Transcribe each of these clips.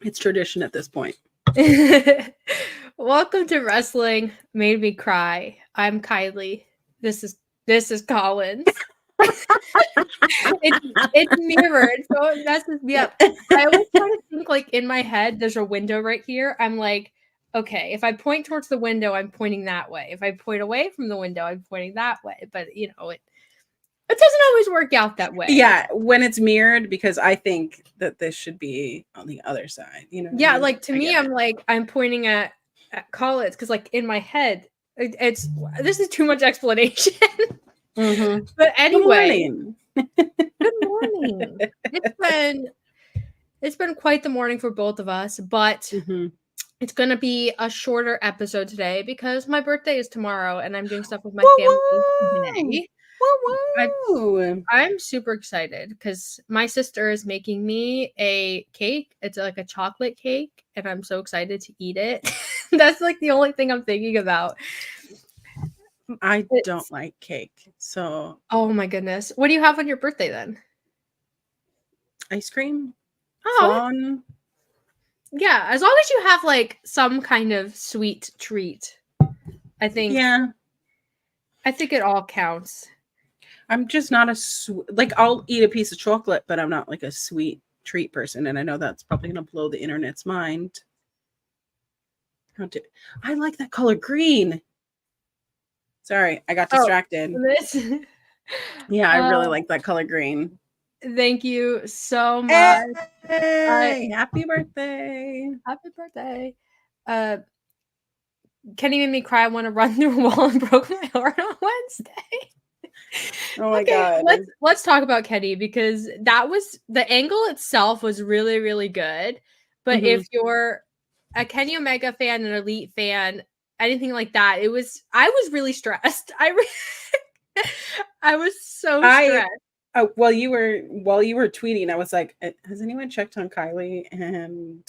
It's tradition at this point. Welcome to Wrestling Made Me Cry. I'm Kiley. This is Collins. It's mirrored, so it messes me up. I always try to think like in my head, there's a window right here. I'm like, okay, if I point towards the window, I'm pointing that way. If I point away from the window, I'm pointing that way. But it doesn't always work out that way. Yeah, when it's mirrored, because I think that this should be on the other side. You know? Yeah, like to me, I'm pointing at Collins because like in my head, it's this is too much explanation. Mm-hmm. But anyway, good morning. It's been quite the morning for both of us, but it's gonna be a shorter episode today because my birthday is tomorrow and I'm doing stuff with my family today. I'm super excited because my sister is making me a cake. It's like a chocolate cake, and I'm so excited to eat it. That's like the only thing I'm thinking about. I don't like cake, so. Oh my goodness. What do you have on your birthday then? Ice cream. Fun. Yeah, as long as you have like some kind of sweet treat. I think. Yeah. I think it all counts. I'm just not like I'll eat a piece of chocolate, but I'm not like a sweet treat person, and I know that's probably gonna blow the internet's mind. I like that color green. Sorry, I got distracted. Yeah, I really like that color green. Thank you so much. Hey, happy birthday. Happy birthday. Kenny made me cry. I want to run through a wall and broke my heart on Wednesday. Oh my God. Let's talk about Kenny because that was the angle itself was really, really good. But if you're a Kenny Omega fan, an Elite fan, anything like that, I was really stressed. I was so stressed. While you were tweeting, I was like, has anyone checked on Kiley? And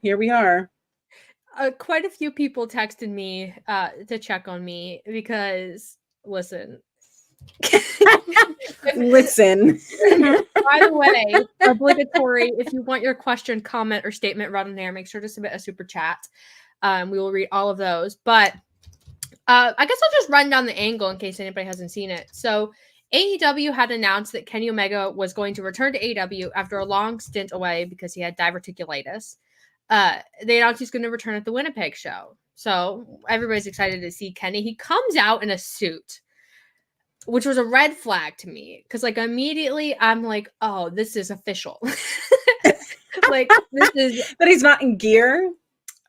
here we are. Quite a few people texted me to check on me because listen. Listen. By the way, obligatory, if you want your question, comment, or statement read on there, make sure to submit a super chat. We will read all of those. But I guess I'll just run down the angle in case anybody hasn't seen it. So AEW had announced that Kenny Omega was going to return to AEW after a long stint away because he had diverticulitis. They announced he's going to return at the Winnipeg show. So everybody's excited to see Kenny. He comes out in a suit, which was a red flag to me because like immediately I'm like, oh, this is official. Like this is that he's not in gear.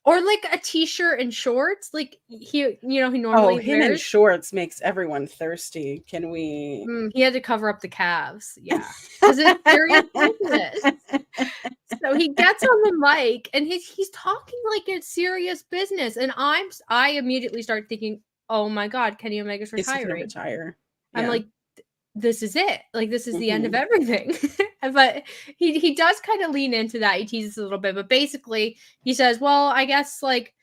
Or like a t-shirt and shorts, like he normally him in shorts makes everyone thirsty. Can we? He had to cover up the calves, yeah, because it's serious business. So he gets on the mic and he's talking like it's serious business, and I immediately start thinking, oh my God, Kenny Omega's retiring. Retire. Yeah. I'm like, this is it. Like this is the end of everything. But he does kind of lean into that. He teases a little bit, but basically he says, well, I guess like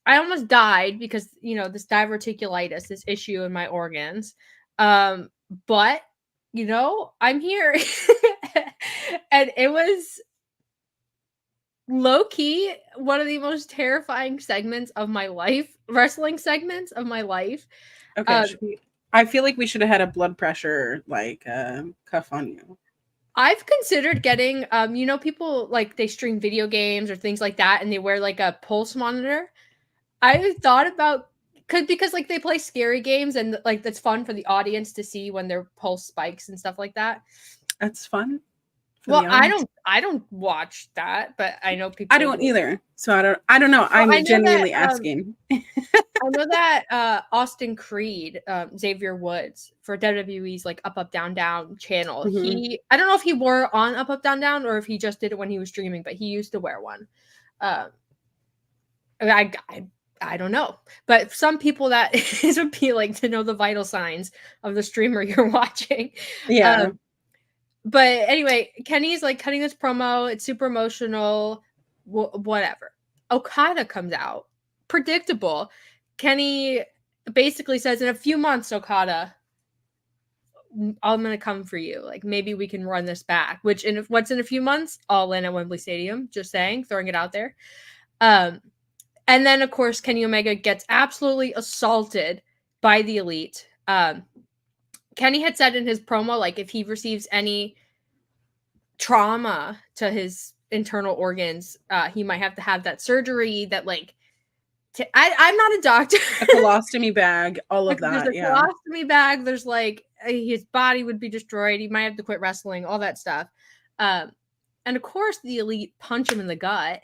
I almost died because, this diverticulitis, this issue in my organs. But, I'm here. And it was low-key one of the most terrifying segments of my life, wrestling segments of my life. Okay, I feel like we should have had a blood pressure cuff on you. I've considered getting, people like they stream video games or things like that, and they wear like a pulse monitor. I thought about because like they play scary games and like that's fun for the audience to see when their pulse spikes and stuff like that. That's fun. Well, I don't watch that, but I know people. I don't either. So I don't know. Well, I'm genuinely asking. I know that Austin Creed, Xavier Woods for WWE's like Up Up Down Down channel. I don't know if he wore on Up Up Down Down or if he just did it when he was streaming, but he used to wear one. I don't know, but some people that is appealing to know the vital signs of the streamer you're watching. Yeah. But anyway, Kenny's like cutting this promo. It's super emotional. Whatever. Okada comes out. Predictable. Kenny basically says, in a few months, Okada, I'm gonna come for you. Like maybe we can run this back. Which in a few months, all in at Wembley Stadium. Just saying, throwing it out there. And then of course Kenny Omega gets absolutely assaulted by the Elite. Kenny had said in his promo, like if he receives any trauma to his internal organs, he might have to have that surgery. That like, I'm not a doctor. A colostomy bag, all of that. There's a colostomy bag. There's like his body would be destroyed. He might have to quit wrestling. All that stuff. And of course, the Elite punch him in the gut,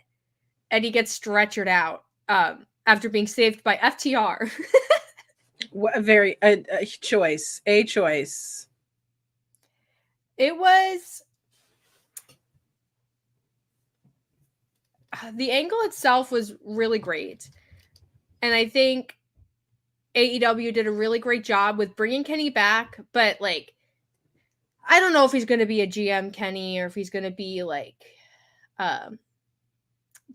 and he gets stretchered out after being saved by FTR. A choice. It was the angle itself was really great. And I think AEW did a really great job with bringing Kenny back, but like, I don't know if he's going to be a GM Kenny or if he's going to be like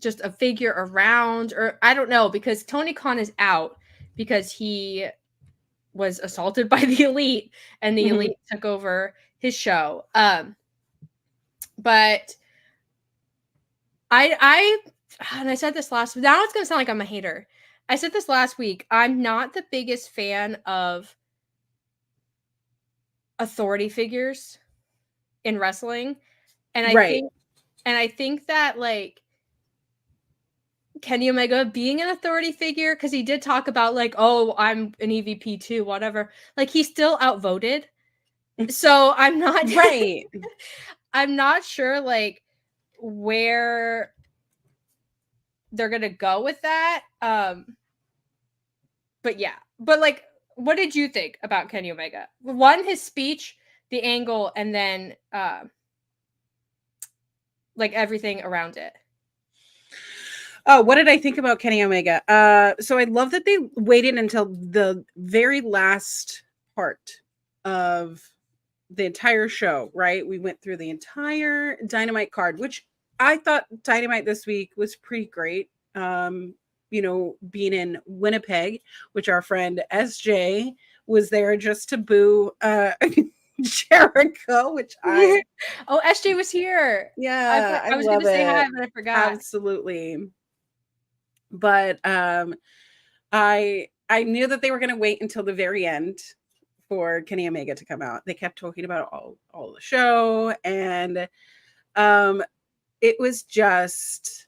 just a figure around, or I don't know, because Tony Khan is out because he was assaulted by the Elite and the Elite took over his show. But I said this last week. Now it's going to sound like I'm a hater. I said this last week. I'm not the biggest fan of authority figures in wrestling. And I think that like Kenny Omega being an authority figure, because he did talk about like, oh, I'm an EVP too, whatever. Like he's still outvoted. So I'm not right. I'm not sure like where they're gonna go with that. But yeah. But like, what did you think about Kenny Omega? One, his speech, the angle, and then like everything around it. Oh, what did I think about Kenny Omega? So I love that they waited until the very last part of the entire show, right? We went through the entire Dynamite card, which I thought Dynamite this week was pretty great. You know, being in Winnipeg, which our friend SJ was there just to boo Jericho, which I oh, SJ was here. Yeah, I was going to say hi, but I forgot. Absolutely. But I knew that they were going to wait until the very end for Kenny Omega to come out. They kept talking about all the show, and it was just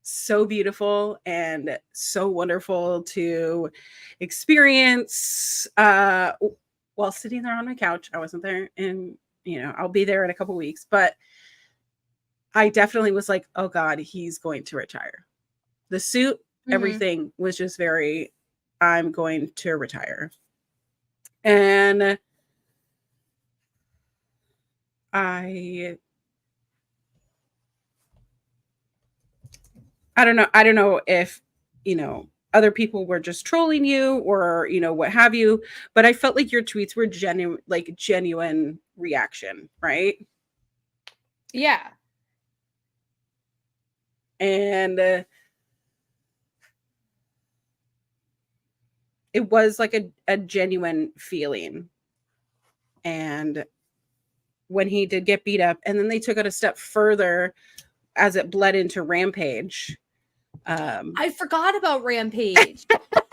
so beautiful and so wonderful to experience while sitting there on my couch. I wasn't there, and you know, I'll be there in a couple weeks, but I definitely was like, oh God, he's going to retire. The suit, everything was just very, I'm going to retire. And I don't know if, you know, other people were just trolling you or, you know, what have you, but I felt like your tweets were genuine reaction, right? Yeah. And it was like a genuine feeling. And when he did get beat up, and then they took it a step further as it bled into Rampage. I forgot about Rampage.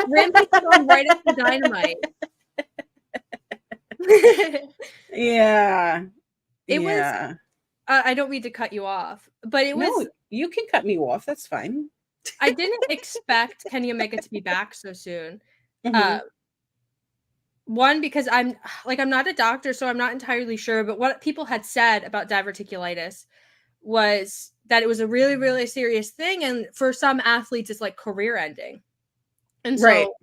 Rampage was right after Dynamite. Yeah. It was. I don't mean to cut you off, but it was. No, you can cut me off. That's fine. I didn't expect Kenny Omega to be back so soon. One, because I'm not a doctor, so I'm not entirely sure. But what people had said about diverticulitis was that it was a really, really serious thing, and for some athletes, it's like career ending. And so,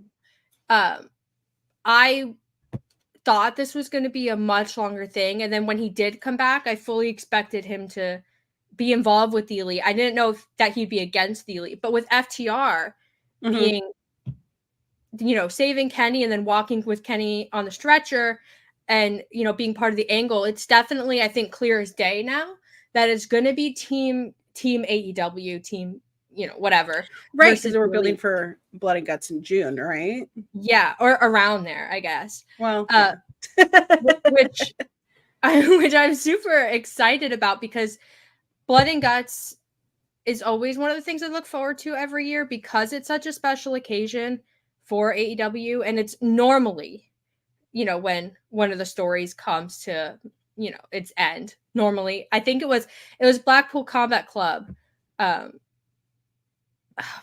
I thought this was going to be a much longer thing. And then when he did come back, I fully expected him to be involved with the Elite. I didn't know that he'd be against the Elite, but with FTR being, you know, saving Kenny and then walking with Kenny on the stretcher and, you know, being part of the angle, it's definitely, I think, clear as day now that it's going to be team AEW, team, you know, whatever. Right, because we're building for Blood and Guts in June, right? Yeah, or around there, I guess. Well, which I'm super excited about, because Blood and Guts is always one of the things I look forward to every year, because it's such a special occasion for AEW, and it's normally, when one of the stories comes to, its end. Normally, I think it was Blackpool Combat Club,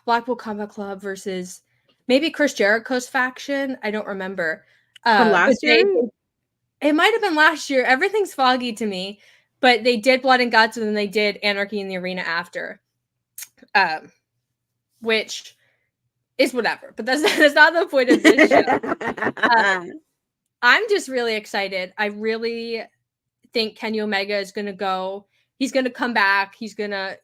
Blackpool Combat Club versus maybe Chris Jericho's faction. I don't remember. From last year? It might have been last year. Everything's foggy to me, but they did Blood and Guts, and then they did Anarchy in the Arena after, which is whatever. But that's not the point of this show. I'm just really excited. I really think Kenny Omega is going to go. He's going to come back. He's going to,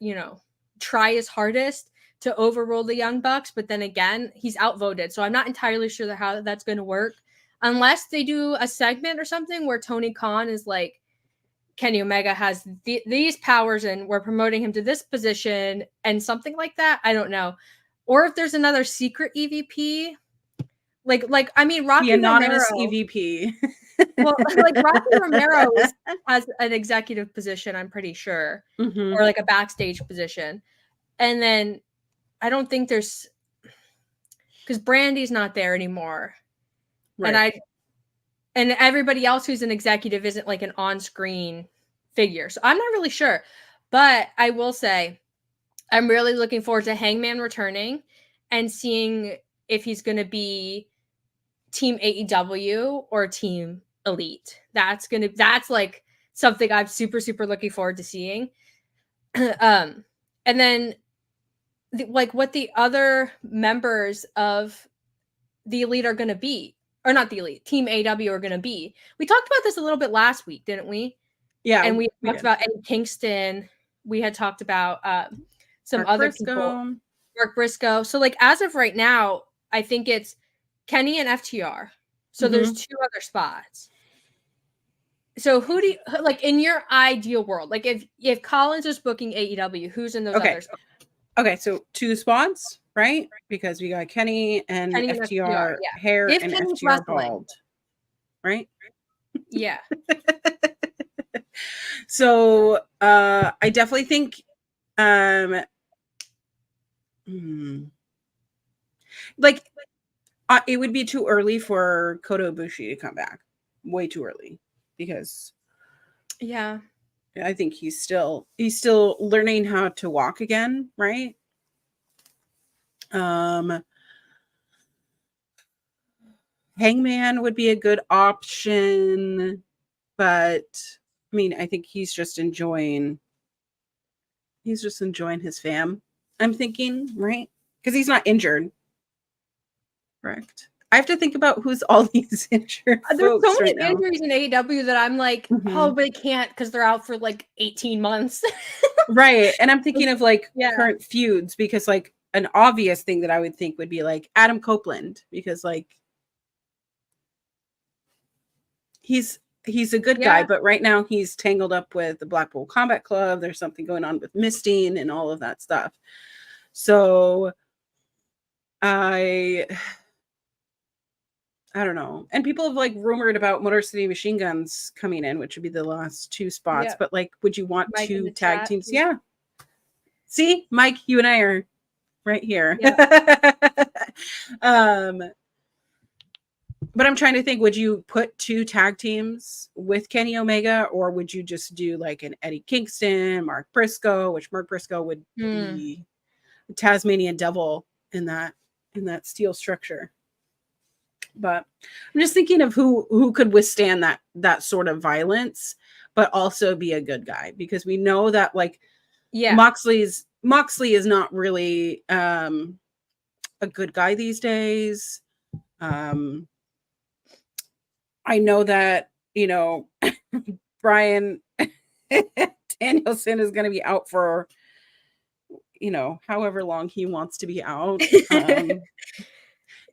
try his hardest to overrule the Young Bucks. But then again, he's outvoted. So I'm not entirely sure how that's going to work. Unless they do a segment or something where Tony Khan is like, Kenny Omega has these powers and we're promoting him to this position and something like that. I don't know. Or if there's another secret EVP. Rocky the anonymous Romero, EVP. Well, Rocky Romero has an executive position, I'm pretty sure, mm-hmm. or like a backstage position. And then I don't think there's, because Brandy's not there anymore, right. and everybody else who's an executive isn't like an on-screen figure. So I'm not really sure, but I will say I'm really looking forward to Hangman returning and seeing if he's going to be Team AEW or Team Elite. That's like something I'm super, super looking forward to seeing. And then what the other members of the Elite are going to be, or not the Elite, Team AEW are going to be. We talked about this a little bit last week, didn't we? Yeah. And we talked about Eddie Kingston. We had talked about some Mark other Briscoe. people. Mark Briscoe. So as of right now, I think it's Kenny and FTR. So there's 2 other spots. So who do you in your ideal world? If Collins is booking AEW, who's in those other spots? Okay, so 2 spots, right? Because we got Kenny and FTR hair and Kenny's FTR bald. Right? Yeah. So I definitely think it would be too early for Kota Ibushi to come back. Way too early, because I think he's still learning how to walk again, right? Hangman would be a good option, but I think he's just enjoying his fam. I'm thinking, right? Because he's not injured. Correct. I have to think about who's all these injured. There's so many injuries in AEW that I'm like, oh, but they can't because they're out for 18 months. Right. And I'm thinking of current feuds, because an obvious thing that I would think would be Adam Copeland, because he's a good guy, but right now he's tangled up with the Blackpool Combat Club. There's something going on with misting and all of that stuff. So I don't know. And people have rumored about Motor City Machine Guns coming in, which would be the last 2 spots. But would you want Mike 2 tag teams? Yeah. See, Mike, you and I are right here. Yeah. But I'm trying to think, would you put 2 tag teams with Kenny Omega, or would you just do an Eddie Kingston, Mark Briscoe, which Mark Briscoe would be the Tasmanian Devil in that steel structure. But I'm just thinking of who could withstand that sort of violence, but also be a good guy, because we know that Moxley is not really a good guy these days. I know that Brian Danielson is going to be out for however long he wants to be out.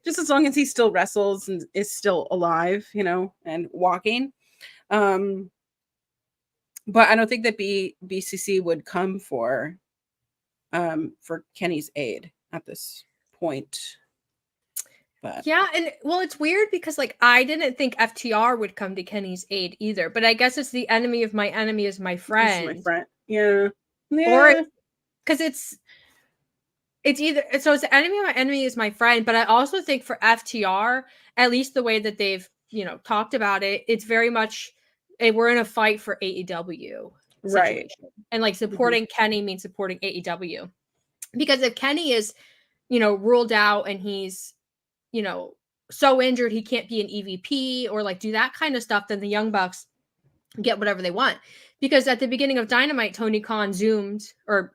Just as long as he still wrestles and is still alive, and walking. But I don't think that BCC would come for Kenny's aid at this point. But Yeah, and well, it's weird because like I didn't think FTR would come to Kenny's aid either, but I guess it's the enemy of my enemy is my this is my friend. friend. Yeah. Or Yeah. because it's either so it's the enemy of my enemy is my friend, but I also think for FTR, at least the way that they've, talked about it, it's very much we're in a fight for AEW Right. situation. And like supporting Kenny means supporting AEW. Because if Kenny is, ruled out and he's, so injured he can't be an EVP or like do that kind of stuff, then the Young Bucks get whatever they want. Because at the beginning of Dynamite, Tony Khan zoomed or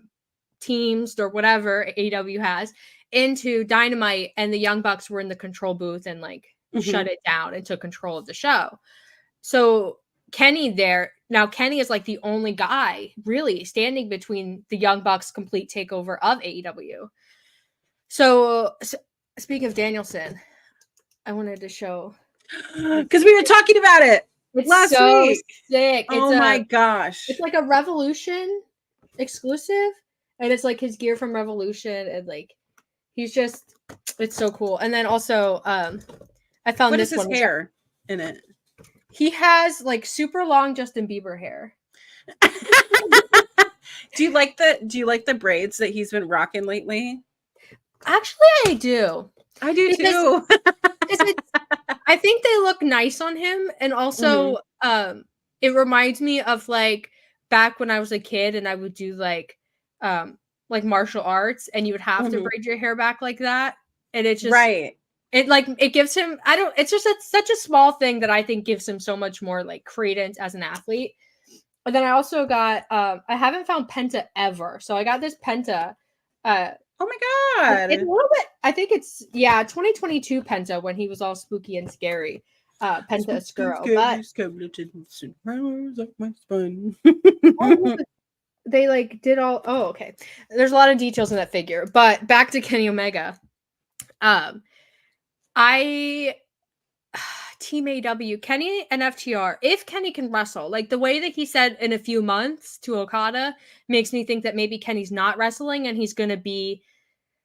teams or whatever AEW has into Dynamite, and the Young Bucks were in the control booth and like shut it down and took control of the show. So Kenny is like the only guy really standing between the Young Bucks' complete takeover of AEW. So speaking of Danielson, I wanted to show because we were talking about it last week. Sick. Oh my gosh. It's like a Revolution exclusive, and it's like his gear from Revolution, and like it's so cool. And then also I found what this is his one hair in it? He has like super long Justin Bieber hair. Do you like the braids that he's been rocking lately? Actually, I do. I do too. I think they look nice on him, and also it reminds me of like back when I was a kid and I would do like martial arts, and you would have to braid your hair back like that, and it's just right. It gives him it's just such a small thing that I think gives him so much more like credence as an athlete. But then I also got I haven't found Penta ever, so I got this Penta. Oh my god! It's a little bit. I think it's 2022 Penta when he was all spooky and scary. Penta Oscuro, but they like did all. Oh, okay. There's a lot of details in that figure, but back to Kenny Omega. Team AW, Kenny and FTR, if Kenny can wrestle, like the way that he said in a few months to Okada makes me think that maybe Kenny's not wrestling and he's going to be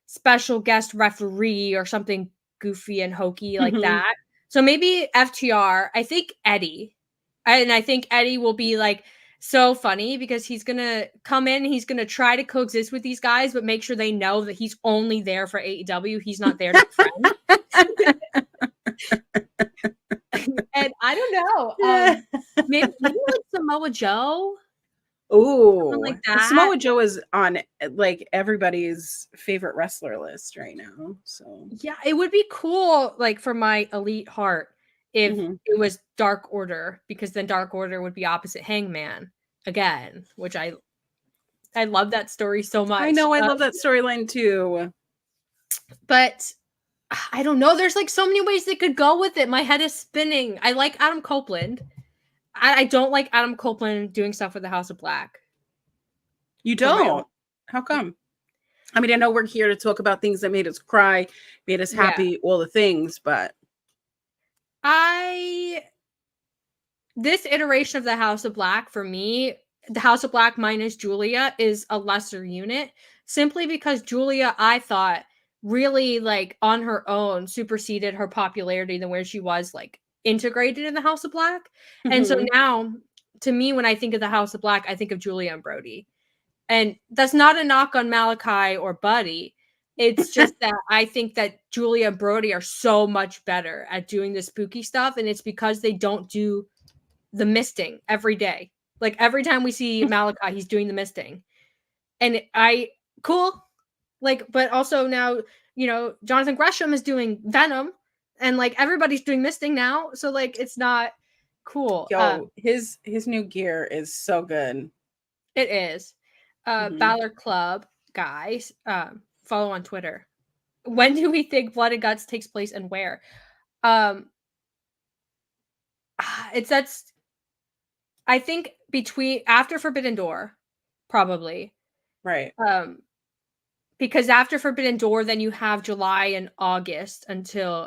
special guest referee or something goofy and hokey like that. So maybe FTR, I think Eddie. And I think Eddie will be like so funny because he's going to come in, he's going to try to coexist with these guys, but make sure they know that he's only there for AEW. He's not there to be friends. And I don't know. Maybe like Samoa Joe. Oh, like that. Samoa Joe is on like everybody's favorite wrestler list right now. So yeah, it would be cool, like for my elite heart, if it was Dark Order, because then Dark Order would be opposite Hangman again, which I love that story so much. I know, I love that storyline too. But I don't know. There's like so many ways they could go with it. My head is spinning. I like Adam Copeland. I don't like Adam Copeland doing stuff with the House of Black. You don't? How come? I mean, I know we're here to talk about things that made us cry, made us happy, all the things, but this iteration of the House of Black, for me, the House of Black minus Julia is a lesser unit, simply because Julia, I thought, really like on her own superseded her popularity than where she was like integrated in the House of Black. And so now, to me, when I think of the House of Black, I think of Julia and Brody. And that's not a knock on Malachi or Buddy. It's just that I think that Julia and Brody are so much better at doing the spooky stuff. And it's because they don't do the misting every day. Like every time we see Malachi, he's doing the misting. And cool. Like, but also now, Jonathan Gresham is doing Venom, and like everybody's doing misting now. So like, it's not cool. Yo, his new gear is so good. It is. Balor Club guys, follow on Twitter. When do we think Blood and Guts takes place and where? I think after Forbidden Door, probably. Right. Because after Forbidden Door, then you have July and August until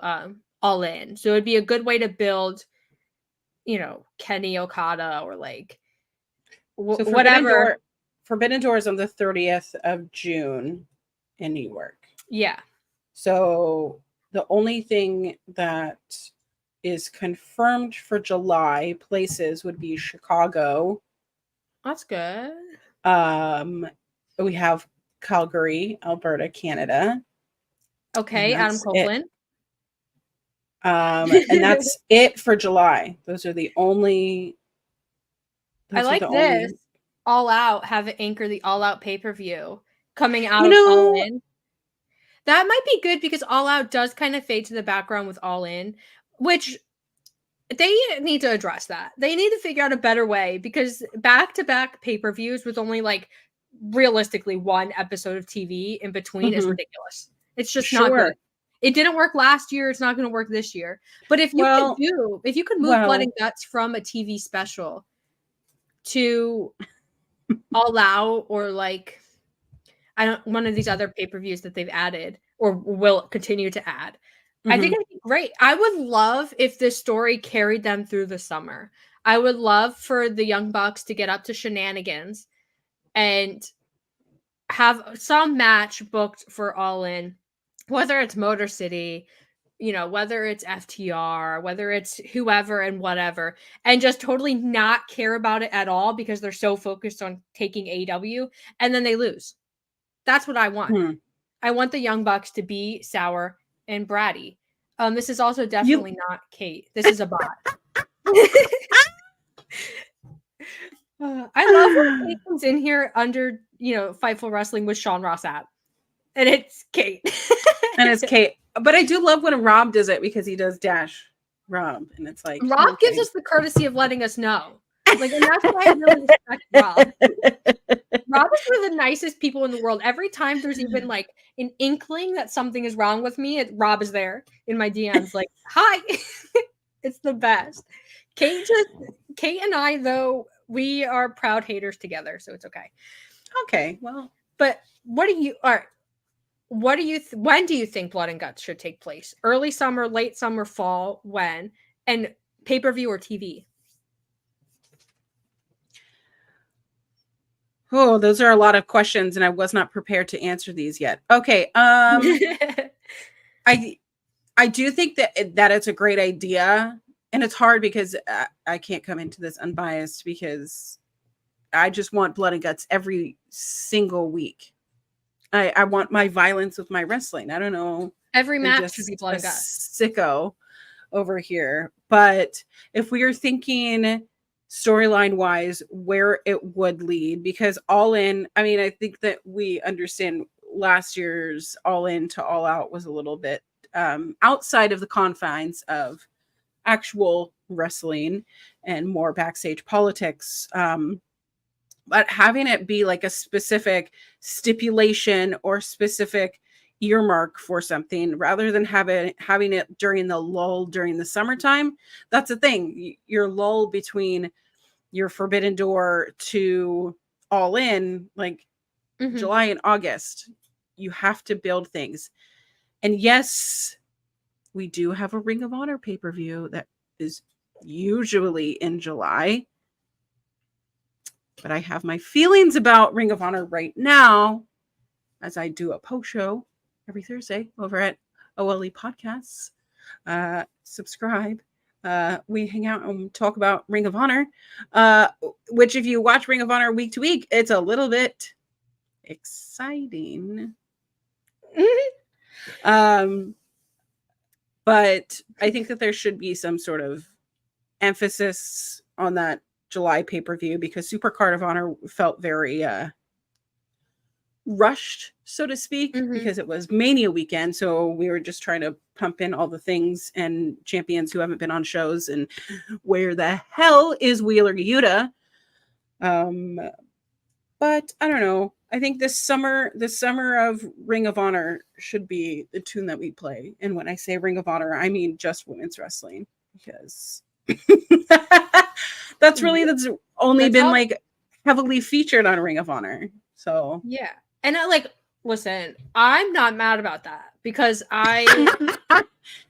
All In. So it'd be a good way to build, Kenny Okada or like whatever. Forbidden Door is on the 30th of June in New York. Yeah. So the only thing that is confirmed for July places would be Chicago. That's good. We have Calgary, Alberta, Canada. Okay, Adam Copeland. And that's it for July. Those are the only. I like this. All Out have it anchor the All Out pay-per-view coming out of All In. That might be good because All Out does kind of fade to the background with All In, which they need to address that. They need to figure out a better way because back-to-back pay-per-views with only like realistically one episode of TV in between is ridiculous. It's just not good. It didn't work last year. It's not going to work this year. But if you could move Blood and Guts from a TV special to All Out or like one of these other pay-per-views that they've added or will continue to add, I think it'd be great. I would love if this story carried them through the summer. I would love for the Young Bucks to get up to shenanigans and have some match booked for All In, whether it's Motor City, whether it's FTR, whether it's whoever and whatever, and just totally not care about it at all because they're so focused on taking AEW, and then they lose. That's what I want. I want the Young Bucks to be sour and bratty. This is also definitely not Kate. This is a bot. I love when Kate comes in here under, Fightful Wrestling with Sean Ross Sapp. And it's Kate. And it's Kate. But I do love when Rob does it because he does Dash Rob. And it's like Rob gives us the courtesy of letting us know. Like, and that's why I really respect Rob. Rob is one of the nicest people in the world. Every time there's even like an inkling that something is wrong with me, Rob is there in my DMs, like, hi. It's the best. Kate and I, though, we are proud haters together, so it's okay. Okay, well, but when do you think Blood and Guts should take place? Early summer, late summer, fall, when? And pay-per-view or TV? Oh, those are a lot of questions, and I was not prepared to answer these yet. Okay, I do think that it's a great idea, and it's hard because I can't come into this unbiased because I just want Blood and Guts every single week. I want my violence with my wrestling. I don't know. Every match should be Blood and Guts. Sicko over here, but if we are thinking storyline wise where it would lead, because All In, I mean, I think that we understand last year's All In to All Out was a little bit outside of the confines of actual wrestling and more backstage politics, but having it be like a specific stipulation or specific earmark for something rather than having it during the lull during the summertime. That's the thing. Your lull between your Forbidden Door to All In, like July and August, you have to build things. And yes, we do have a Ring of Honor pay-per-view that is usually in July. But I have my feelings about Ring of Honor right now as I do a post show every Thursday over at OLE Podcasts. Subscribe. We hang out and talk about Ring of Honor, which if you watch Ring of Honor week to week, it's a little bit exciting. But I think that there should be some sort of emphasis on that July pay-per-view because Supercard of Honor felt very rushed, so to speak, because it was Mania weekend. So we were just trying to pump in all the things and champions who haven't been on shows and where the hell is Wheeler Yuta? But I don't know. I think the summer of Ring of Honor should be the tune that we play. And when I say Ring of Honor, I mean just women's wrestling because that's only been like heavily featured on Ring of Honor. So yeah. And listen, I'm not mad about that because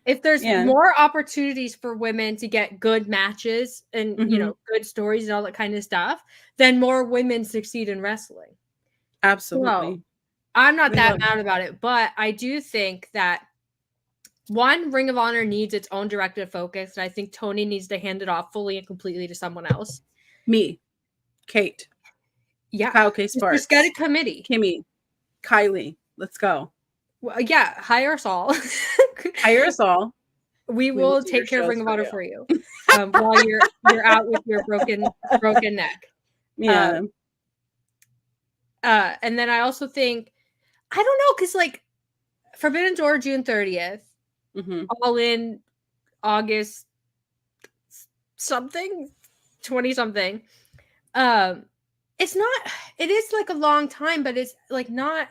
if there's more opportunities for women to get good matches and, good stories and all that kind of stuff, then more women succeed in wrestling. Absolutely. So, I'm not that mad about it, but I do think that one, Ring of Honor needs its own directive focus, and I think Tony needs to hand it off fully and completely to someone else. Me, Kate, Yeah, Kyle K. Sparks, just get a committee. Kimmy, Kylie, let's go. Well, yeah, hire us all. Hire us all. We will take care of Ring of Honor for you while you're out with your broken neck. Yeah. And then I also think, I don't know, because like Forbidden Door June 30th, All In August something, 20 something. It's not. It is like a long time, but it's like not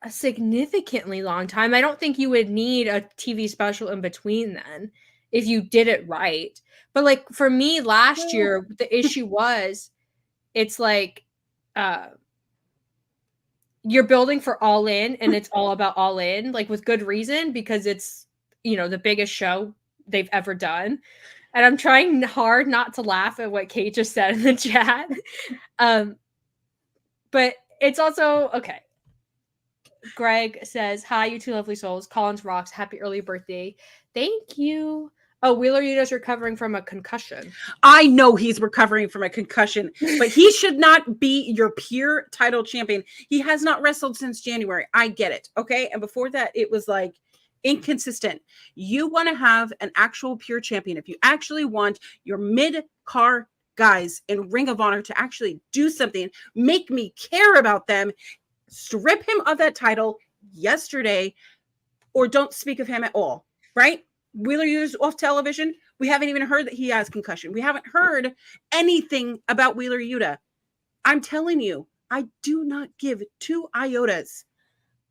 a significantly long time. I don't think you would need a TV special in between then if you did it right. But like for me last year, the issue was it's like you're building for All In and it's all about All In, like with good reason, because it's, you know, the biggest show they've ever done. And I'm trying hard not to laugh at what Kate just said in the chat. But it's also okay. Greg says, hi, you two lovely souls. Collins rocks. Happy early birthday. Thank you. Oh, Wheeler Yuta's recovering from a concussion. I know he's recovering from a concussion, but he should not be your pure title champion. He has not wrestled since January. I get it. Okay. And before that, it was like inconsistent. You want to have an actual pure champion. If you actually want your mid-card guys in Ring of Honor to actually do something, make me care about them, strip him of that title yesterday, or don't speak of him at all, right? Wheeler Yuta's off television. We haven't even heard that he has concussion. We haven't heard anything about Wheeler Yuta. I'm telling you, I do not give 2 iotas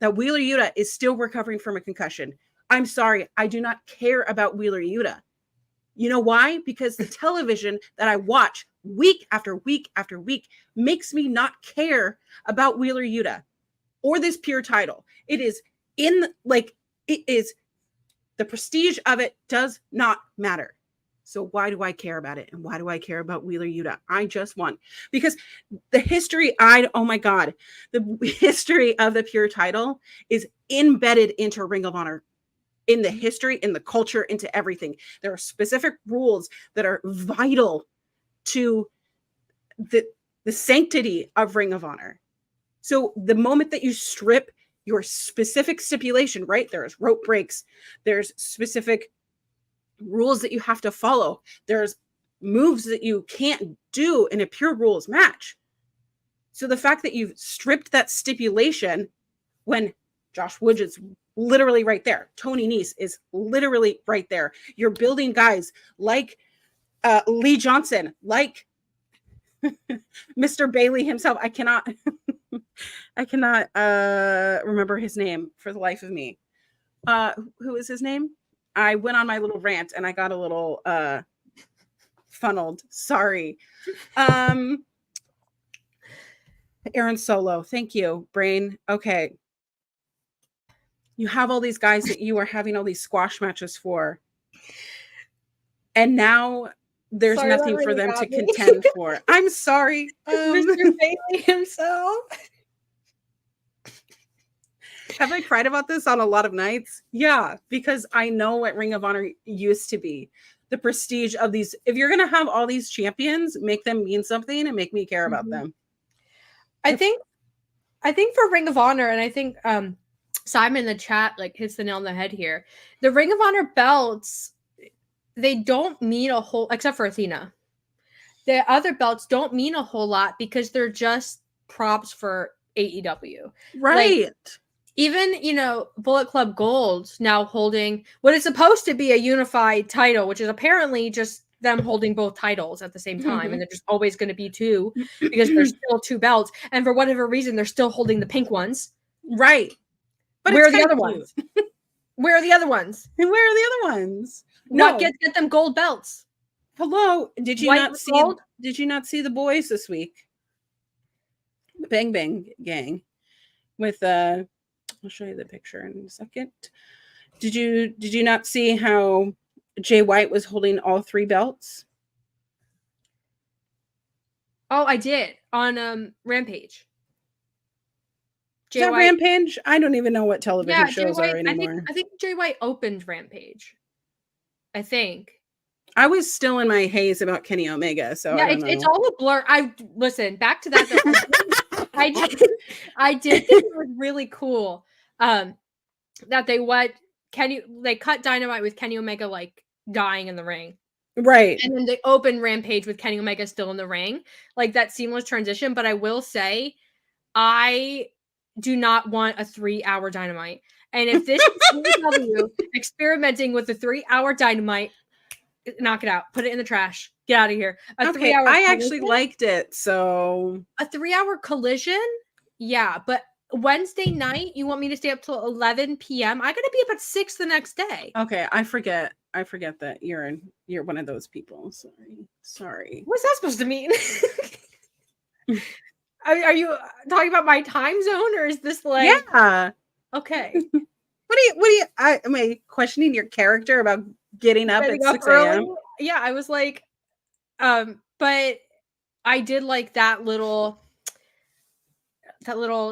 that Wheeler Yuta is still recovering from a concussion. I'm sorry. I do not care about Wheeler Yuta. You know why? Because the television that I watch week after week after week makes me not care about Wheeler Yuta or this pure title. It is the prestige of it does not matter. So why do I care about it? And why do I care about Wheeler Yuta? I just want, because the history, oh my God, the history of the pure title is embedded into Ring of Honor, in the history, in the culture, into everything. There are specific rules that are vital to the sanctity of Ring of Honor. So the moment that you strip your specific stipulation, right? There's rope breaks. There's specific rules that you have to follow. There's moves that you can't do in a pure rules match. So the fact that you've stripped that stipulation when Josh Woods is literally right there, Tony Nese is literally right there. You're building guys like Lee Johnson, like Mr. Bailey himself. I cannot remember his name for the life of me. Who is his name? I went on my little rant and I got a little funneled. Sorry. Aaron Solo. Thank you, brain. Okay. You have all these guys that you are having all these squash matches for. And now there's nothing for them to contend for. I'm sorry. Mr. Bailey himself. Have I cried about this on a lot of nights? Yeah, because I know what Ring of Honor used to be. The prestige of these. If you're going to have all these champions, make them mean something and make me care about them. I think for Ring of Honor, and I think Simon in the chat like hits the nail on the head here. The Ring of Honor belts, they don't mean a whole, except for Athena. The other belts don't mean a whole lot because they're just props for AEW. Right. Like, even, you know, Bullet Club Gold now holding what is supposed to be a unified title, which is apparently just them holding both titles at the same time. And they're just always going to be 2 because there's still 2 belts. And for whatever reason, they're still holding the pink ones. Right. But where are the other ones? Where are the other ones? And where are the other ones? No. Get them gold belts. Hello. Did you not see the boys this week? The Bang Bang Gang with I'll show you the picture in a second. Did you not see how Jay White was holding all 3 belts? Oh, I did on Rampage. Is that Rampage? I don't even know what television shows are anymore. I think Jay White opened Rampage. I think. I was still in my haze about Kenny Omega, so yeah, it's all a blur. Listen back to that. Though, I did think it was really cool that they cut Dynamite with Kenny Omega like dying in the ring. Right. And then they open Rampage with Kenny Omega still in the ring. Like that seamless transition. But I will say, I do not want a 3-hour Dynamite. And if this is WWE experimenting with a 3-hour Dynamite, knock it out. Put it in the trash. Get out of here. A 3-hour I actually liked it. So a 3-hour collision? Yeah. But Wednesday night, you want me to stay up till 11 p.m.? I gotta be up at 6 the next day. Okay, I forget that you're one of those people. Sorry. What's that supposed to mean? Are you talking about my time zone, or is this like? Yeah. Okay. What do you? Am I questioning your character about getting up at 6 a.m.? Yeah, I was like, but I did like that little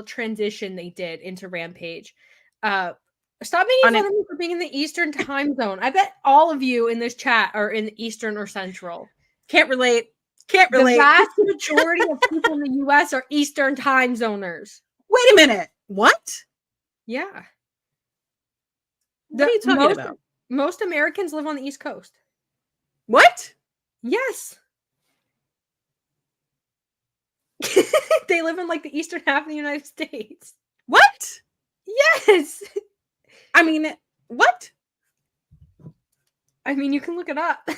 transition they did into Rampage. Stop making fun of me for being in the Eastern time zone. I bet all of you in this chat are in the Eastern or Central. Can't relate. The vast majority of people in the U.S. are Eastern time zoners. Wait a minute. What? Yeah. What are you talking about? Most Americans live on the East Coast. What? Yes. They live in like the eastern half of the United States. What? Yes. I mean, what? I mean, you can look it up.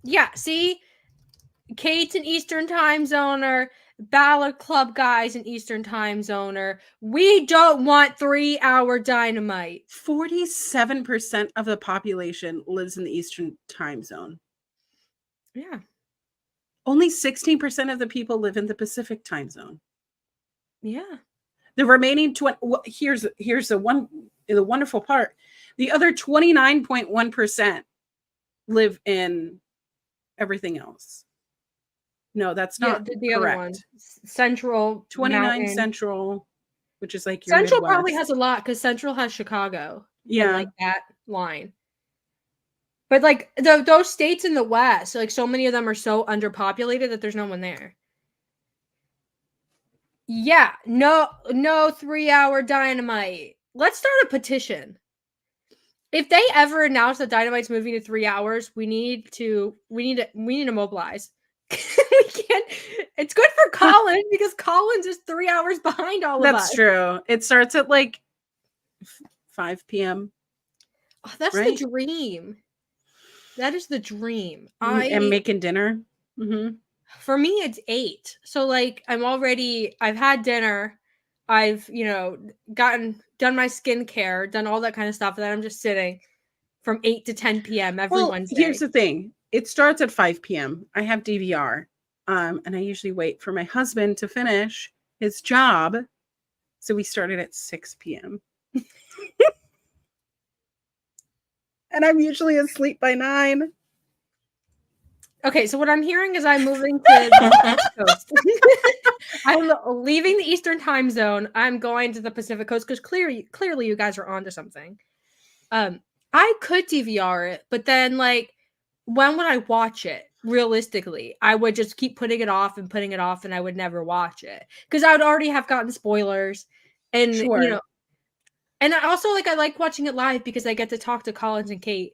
Yeah, see? Kate's an Eastern time zoner. Ballard Club guy's an Eastern time zoner. We don't want 3-hour Dynamite. 47% of the population lives in the Eastern time zone. Yeah. Only 16% of the people live in the Pacific time zone. Yeah. The remaining 20. Here's the wonderful part. The other 29.1% live in everything else. No, that's not the correct. Other one. Central. 29 Mountain. Central, which is like your Central Midwest. probably has a lot because Central has Chicago. Yeah. Like that line. But like those states in the West, like so many of them are so underpopulated that there's no one there. Yeah, no 3-hour Dynamite. Let's start a petition. If they ever announce that Dynamite's moving to 3 hours, we need to mobilize. We can't. It's good for Collins because Collins is 3 hours behind all of us. That's true. It starts at like 5 p.m. Oh, that's right? The dream. That is the dream. I am making dinner. Mm-hmm. For me, it's 8. So like I've had dinner. I've, done my skincare, done all that kind of stuff. And then I'm just sitting from 8 to 10 p.m. every Wednesday. Here's the thing. It starts at 5 p.m. I have DVR. And I usually wait for my husband to finish his job. So we started at 6 p.m. And I'm usually asleep by 9. Okay, so what I'm hearing is I'm moving to the East Coast. I'm leaving the Eastern time zone. I'm going to the Pacific Coast because clearly you guys are onto something. I could DVR it, but then like, when would I watch it? Realistically, I would just keep putting it off, and I would never watch it because I would already have gotten spoilers, and sure. And I also I like watching it live because I get to talk to Collins and Kate,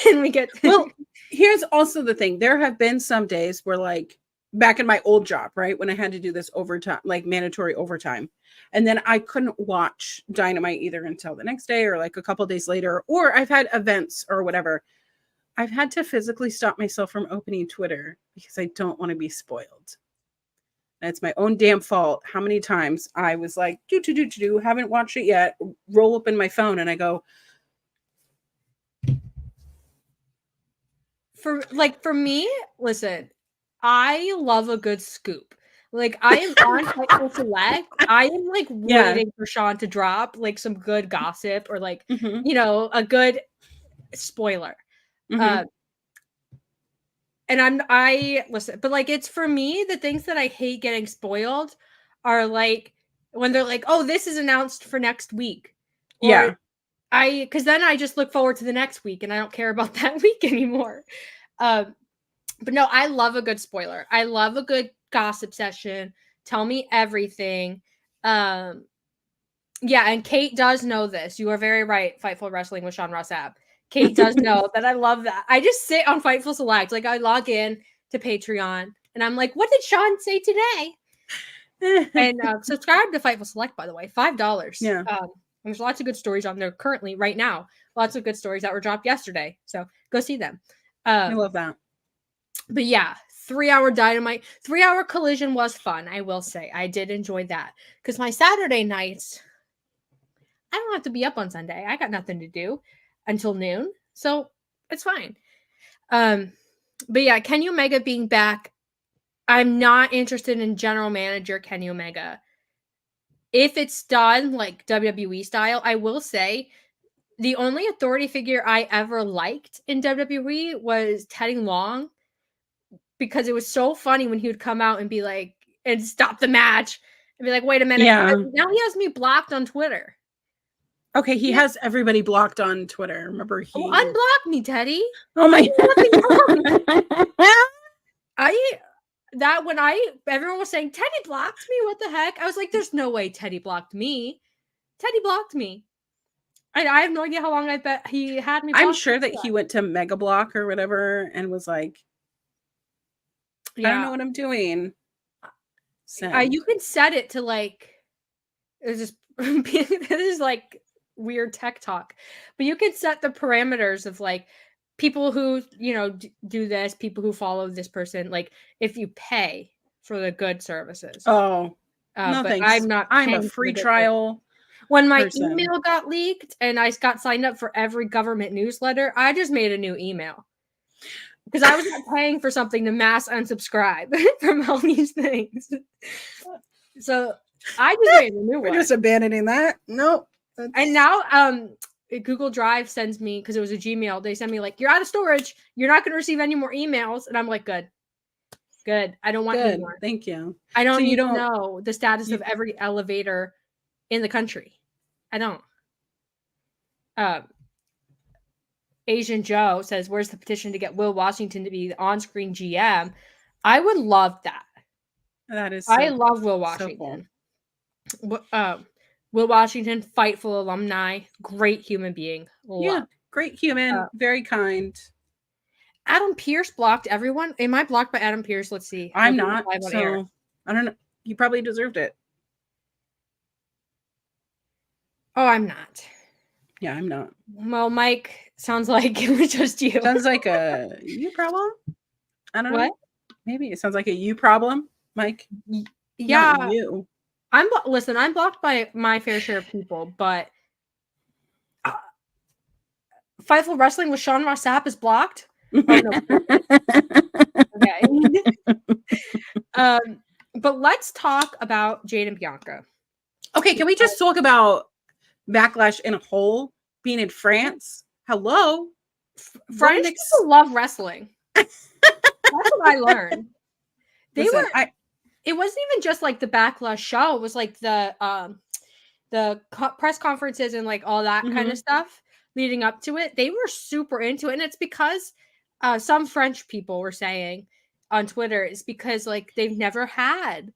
and we get. Well, here's also the thing. There have been some days where, like, back in my old job, right, when I had to do this overtime, like mandatory overtime, and then I couldn't watch Dynamite either until the next day or like a couple days later, or I've had events or whatever. I've had to physically stop myself from opening Twitter because I don't want to be spoiled. And it's my own damn fault how many times I was like, haven't watched it yet, roll open my phone, and I go. For me, listen, I love a good scoop. Like, I am on Fightful Select. I am like waiting for Sean to drop like some good gossip or like, a good spoiler. Mm-hmm. and I listen, but like it's for me, the things that I hate getting spoiled are like when they're like, oh, this is announced for next week. Yeah. Or because then I just look forward to the next week and I don't care about that week anymore. But no, I love a good spoiler. I love a good gossip session. Tell me everything. Yeah, and Kate does know this. You are very right. Fightful Wrestling with Sean Ross Sapp. Kate does know that I love that. I just sit on Fightful Select. Like I log in to Patreon and I'm like, what did Sean say today? And subscribe to Fightful Select, by the way, $5. Yeah. There's lots of good stories on there currently, right now. Lots of good stories that were dropped yesterday. So go see them. I love that. But yeah, 3-hour Dynamite, 3-hour Collision was fun. I will say I did enjoy that because my Saturday nights, I don't have to be up on Sunday. I got nothing to do until noon, so it's fine. But yeah, Kenny Omega being back, I'm not interested in general manager Kenny Omega. If it's done like WWE style, I will say the only authority figure I ever liked in WWE was Teddy Long, because it was so funny when he would come out and be like, and stop the match and be like, wait a minute. Yeah. Now he has me blocked on Twitter. Okay, he has everybody blocked on Twitter. Remember he unblock me, Teddy. Oh my Everyone was saying Teddy blocked me. What the heck? I was like, there's no way Teddy blocked me. Teddy blocked me. I have no idea how long I bet he had me. I'm sure that he went to Mega Block or whatever and was like, I don't know what I'm doing. You can set it to like, it's just this is like weird tech talk, but you can set the parameters of like people who do this, people who follow this person, like if you pay for the good services. No but thanks. I'm a free trial. When my email got leaked and I got signed up for every government newsletter, I just made a new email because I was not paying for something to mass unsubscribe from all these things. So I just made a new one. We're just abandoning that. Nope. And now Google Drive sends me, because it was a Gmail, they send me like, you're out of storage. You're not going to receive any more emails. And I'm like, good. I don't want any more. Thank you. I don't need to know the status of every elevator in the country. I don't. Asian Joe says, where's the petition to get Will Washington to be the on-screen GM? I would love that. That is I love Will Washington. So cool. Will Washington, Fightful alumni, great human being. Great human, very kind. Adam Pearce blocked everyone. Am I blocked by Adam Pearce? Let's see. I'm not. So I don't know. You probably deserved it. Oh, I'm not. Yeah, I'm not. Well, Mike, sounds like it was just you. Sounds like a you problem. I don't know. What? Maybe it sounds like a you problem, Mike. Yeah. Not you. I'm blocked by my fair share of people, but Fightful Wrestling with Sean Ross Sapp is blocked. Oh, no. Okay. But let's talk about Jade and Bianca. Okay, can we just talk about Backlash in a whole? Being in France. Hello. French people love wrestling. That's what I learned. It wasn't even just like the Backlash show. It was like the press conferences and like all that kind of stuff leading up to it. They were super into it. And it's because some French people were saying on Twitter, it's because like they've never had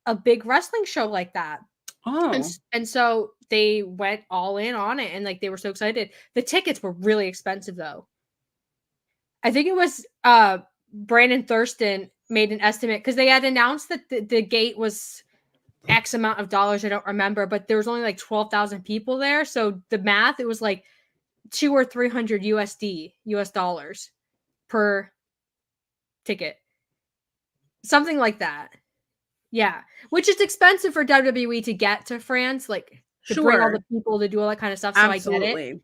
a big wrestling show like that. Oh. And so they went all in on it, and like they were so excited. The tickets were really expensive though. I think it was Brandon Thurston made an estimate because they had announced that the gate was X amount of dollars. I don't remember, but there was only like 12,000 people there. So the math, it was like $200 or $300 US dollars per ticket. Something like that. Yeah. Which is expensive for WWE to get to France, like to bring all the people to do all that kind of stuff. So Absolutely.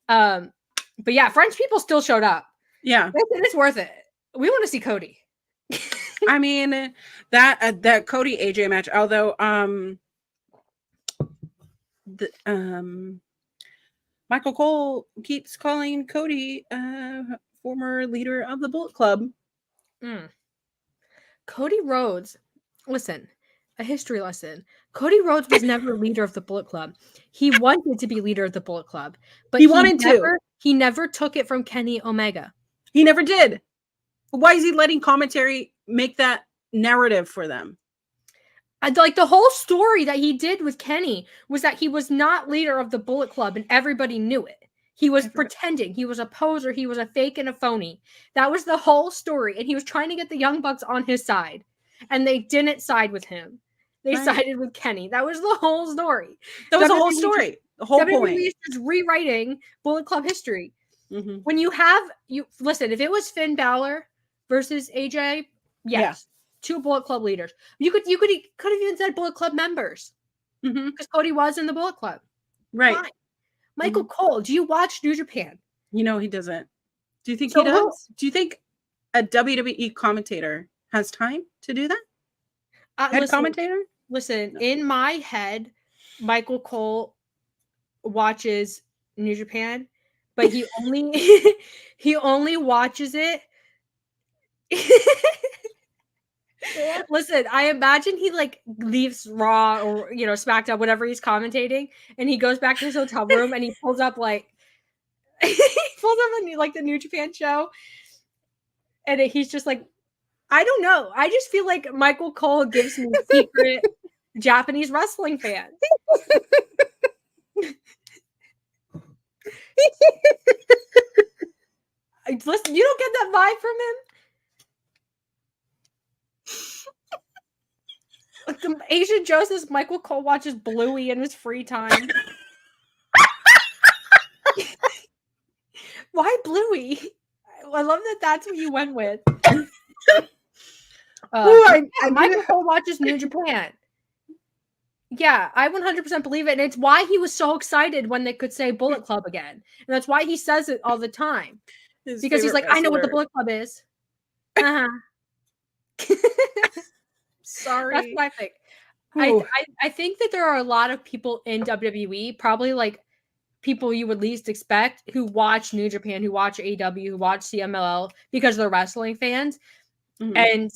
I get it. But yeah, French people still showed up. Yeah. It's worth it. We want to see Cody. I mean, that Cody AJ match, although Michael Cole keeps calling Cody former leader of the Bullet Club. Cody Rhodes, listen, a history lesson. Cody Rhodes was never leader of the Bullet Club. He wanted to be leader of the Bullet Club, but He wanted to. He never took it from Kenny Omega. He never did. Why is he letting commentary make that narrative for them? Like the whole story that he did with Kenny was that he was not leader of the Bullet Club and everybody knew it. He was pretending. He was a poser. He was a fake and a phony. That was the whole story. And he was trying to get the Young Bucks on his side. And they didn't side with him. They sided with Kenny. That was the whole story. That was the whole story. The whole point. WWE is just rewriting Bullet Club history. Mm-hmm. When listen, if it was Finn Balor versus AJ, yes. 2 Bullet Club leaders. You could have even said Bullet Club members. Because Cody was in the Bullet Club. Right. Fine. Michael Cole, do you watch New Japan? You know he doesn't. Do you think he does? Do you think a WWE commentator has time to do that? Commentator? Listen, no. In my head, Michael Cole watches New Japan, but he only watches it. Listen, I imagine he like leaves Raw or SmackDown, whatever he's commentating, and he goes back to his hotel room and he pulls up like the New Japan show, and he's just like, I don't know. I just feel like Michael Cole gives me secret Japanese wrestling fans. Listen, you don't get that vibe from him. The Asian Joe says Michael Cole watches Bluey in his free time. Why Bluey? I love that that's what you went with. Michael Cole watches New Japan. Yeah, I 100% believe it. And it's why he was so excited when they could say Bullet Club again. And that's why he says it all the time. Because he's like, wrestler. I know what the Bullet Club is. Uh-huh. Sorry. That's what I think. I think that there are a lot of people in WWE, probably like people you would least expect, who watch New Japan, who watch AEW, who watch CMLL because they're wrestling fans. Mm-hmm. And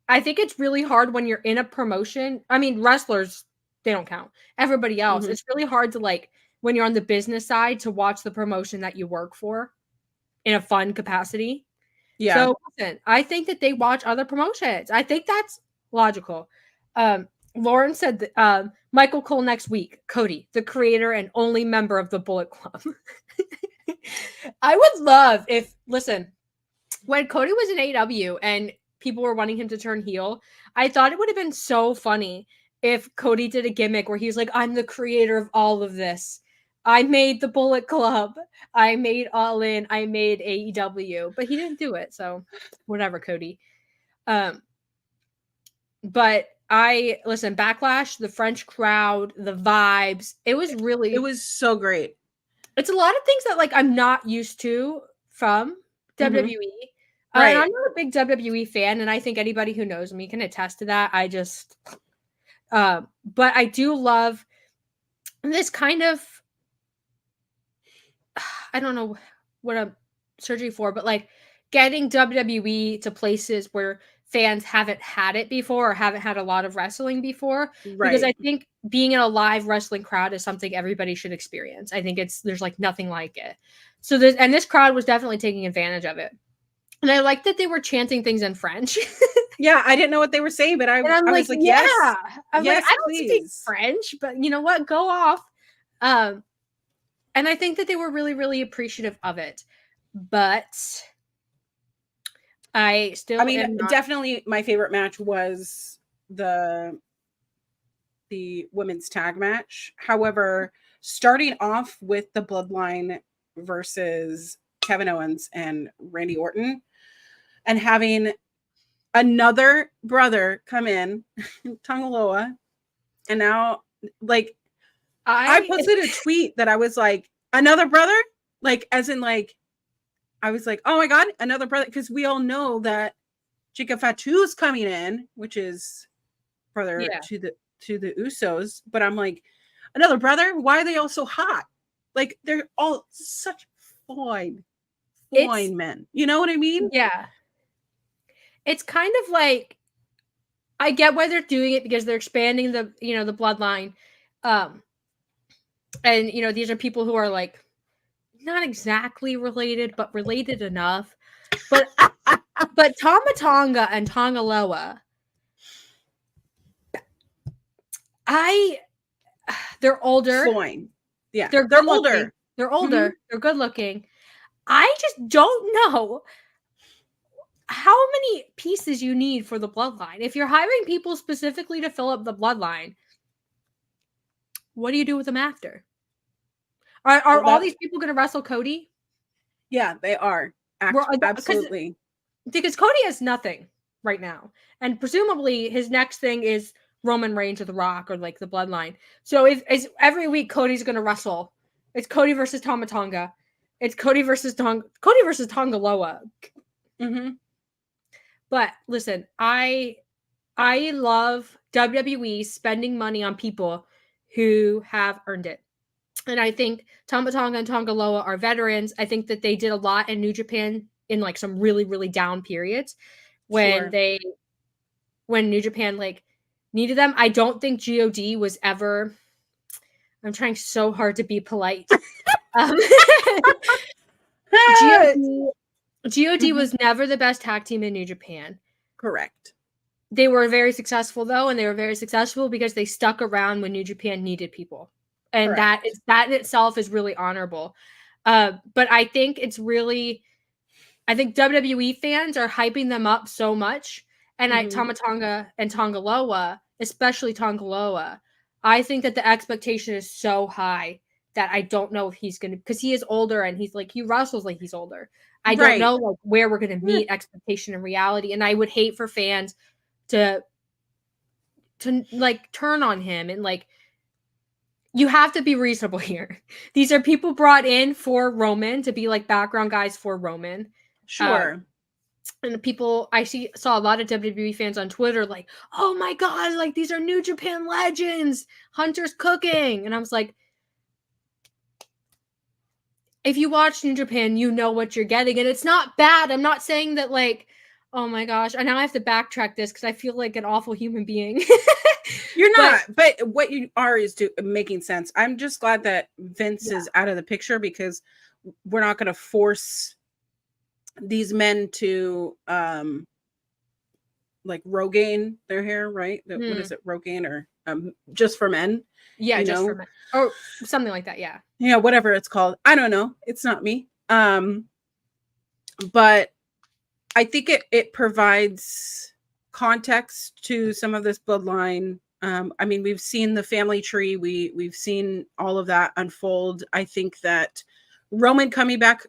I think it's really hard when you're in a promotion. I mean, wrestlers, they don't count. Everybody else, it's really hard to like, when you're on the business side, to watch the promotion that you work for in a fun capacity. Yeah. So listen, I think that they watch other promotions. I think that's logical. Lauren said that, Michael Cole next week. Cody, the creator and only member of the Bullet Club. I would love if, listen, when Cody was in AEW and people were wanting him to turn heel, I thought it would have been so funny if Cody did a gimmick where he's like, I'm the creator of all of this. I made the Bullet Club. I made All In. I made AEW. But he didn't do it. So whatever, Cody. But listen, Backlash, the French crowd, the vibes, it was so great. It's a lot of things that like I'm not used to from WWE. Right. And I'm not a big WWE fan, and I think anybody who knows me can attest to that. I just, but I do love this kind of, I don't know what I'm searching for, but like getting WWE to places where fans haven't had it before or haven't had a lot of wrestling before. Right. Because I think being in a live wrestling crowd is something everybody should experience. I think there's like nothing like it. So this crowd was definitely taking advantage of it. And I like that they were chanting things in French. Yeah, I didn't know what they were saying, but I was like, yes. I'm like, I don't speak French, but you know what? Go off. And I think that they were really, really appreciative of it. But definitely my favorite match was the women's tag match. However, starting off with the Bloodline versus Kevin Owens and Randy Orton, and having another brother come in, Tongaloa, and now like I posted a tweet that I was like, another brother, like as in like I was like, oh my god, another brother, because we all know that Chica Fatu's coming in, which is brother to the Usos, but I'm like, another brother? Why are they all so hot? Like they're all such fine men. You know what I mean? Yeah. it's kind of like, I get why they're doing it because they're expanding the, the bloodline. And, these are people who are like not exactly related, but related enough. But Tama Tonga and Tongaloa, they're older. Fine. Yeah. They're older. They're older. They're good looking. I just don't know how many pieces you need for the bloodline. If you're hiring people specifically to fill up the bloodline, what do you do with them after? Are all these people going to wrestle Cody? Yeah, they are. Absolutely. Because Cody has nothing right now. And presumably his next thing is Roman Reigns or The Rock or like the bloodline. So if every week Cody's going to wrestle, it's Cody versus Tama Tonga. It's Cody versus Tongaloa. Mm-hmm. But listen, I love WWE spending money on people who have earned it. And I think Tama Tonga and Tongaloa are veterans. I think that they did a lot in New Japan in like some really, really down periods when New Japan like needed them. I don't think GOD was ever, I'm trying so hard to be polite. GOD was never the best tag team in New Japan. Correct. They were very successful though, and they were very successful because they stuck around when New Japan needed people. And that in itself is really honorable. But I think I think WWE fans are hyping them up so much. And Tama Tonga and Tongaloa, especially Tongaloa, I think that the expectation is so high that I don't know if he's going to, because he is older and he wrestles like he's older. I don't know like where we're going to meet expectation and reality. And I would hate for fans to like turn on him and like, you have to be reasonable here. These are people brought in for Roman to be like background guys for Roman. Sure. And the people saw a lot of WWE fans on Twitter like, oh my God, like these are New Japan legends. Hunter's cooking. And I was like, if you watch New Japan, you know what you're getting. And it's not bad. I'm not saying that like, oh my gosh, I now have to backtrack this because I feel like an awful human being. You're not, but what you are is making sense. I'm just glad that Vince is out of the picture because we're not going to force these men to like Rogaine their hair, right? What is it, Rogaine or just for men? Yeah, just for men or something like that. Yeah, yeah, whatever it's called. I don't know. It's not me. But I think it provides context to some of this bloodline. I mean, we've seen the family tree. We've seen all of that unfold. I think that Roman coming back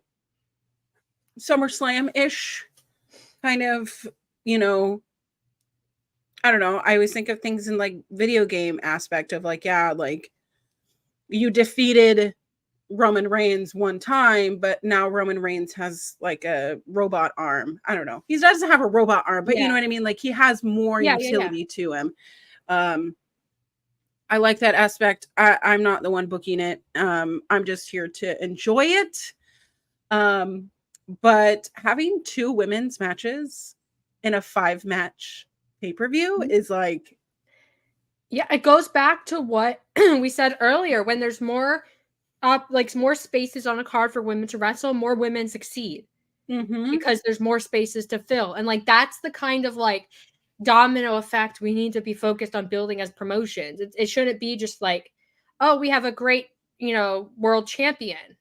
SummerSlam-ish kind of, I don't know. I always think of things in like video game aspect of like, yeah, like you defeated Roman Reigns one time, but now Roman Reigns has like a robot arm. I don't know. He doesn't have a robot arm, but you know what I mean? Like he has more utility to him. I like that aspect. I'm not the one booking it. I'm just here to enjoy it. But having 2 women's matches in a 5-match pay-per-view is like, yeah, it goes back to what we said earlier. When there's more more spaces on a card for women to wrestle, more women succeed because there's more spaces to fill. And like that's the kind of like domino effect we need to be focused on building as promotions. It shouldn't be just like, oh, we have a great world champion.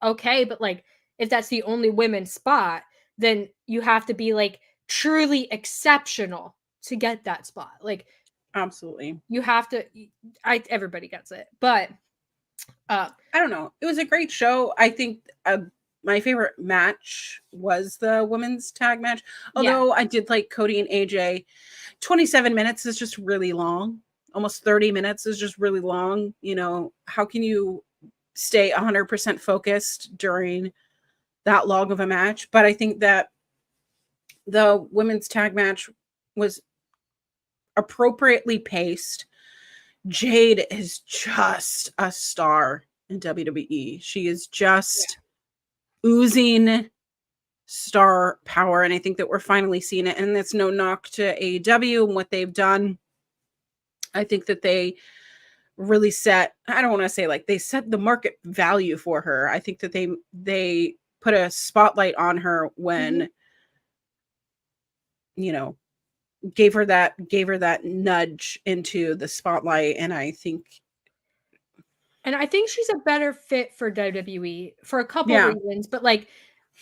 Okay, but like if that's the only women's spot, then you have to be like truly exceptional to get that spot. Like absolutely, you have to. Everybody gets it, but I don't know. It was a great show. I think my favorite match was the women's tag match. Although I did like Cody and AJ. 27 minutes is just really long. Almost 30 minutes is just really long. How can you stay 100% focused during that long of a match? But I think that the women's tag match was appropriately paced. Jade is just a star in WWE. She is just oozing star power, and I think that we're finally seeing it. And that's no knock to AEW and what they've done. I think that they really set, I don't want to say like they set the market value for her. I think that they put a spotlight on her when, you know, gave her that nudge into the spotlight. And I think she's a better fit for WWE for a couple Yeah. reasons, but like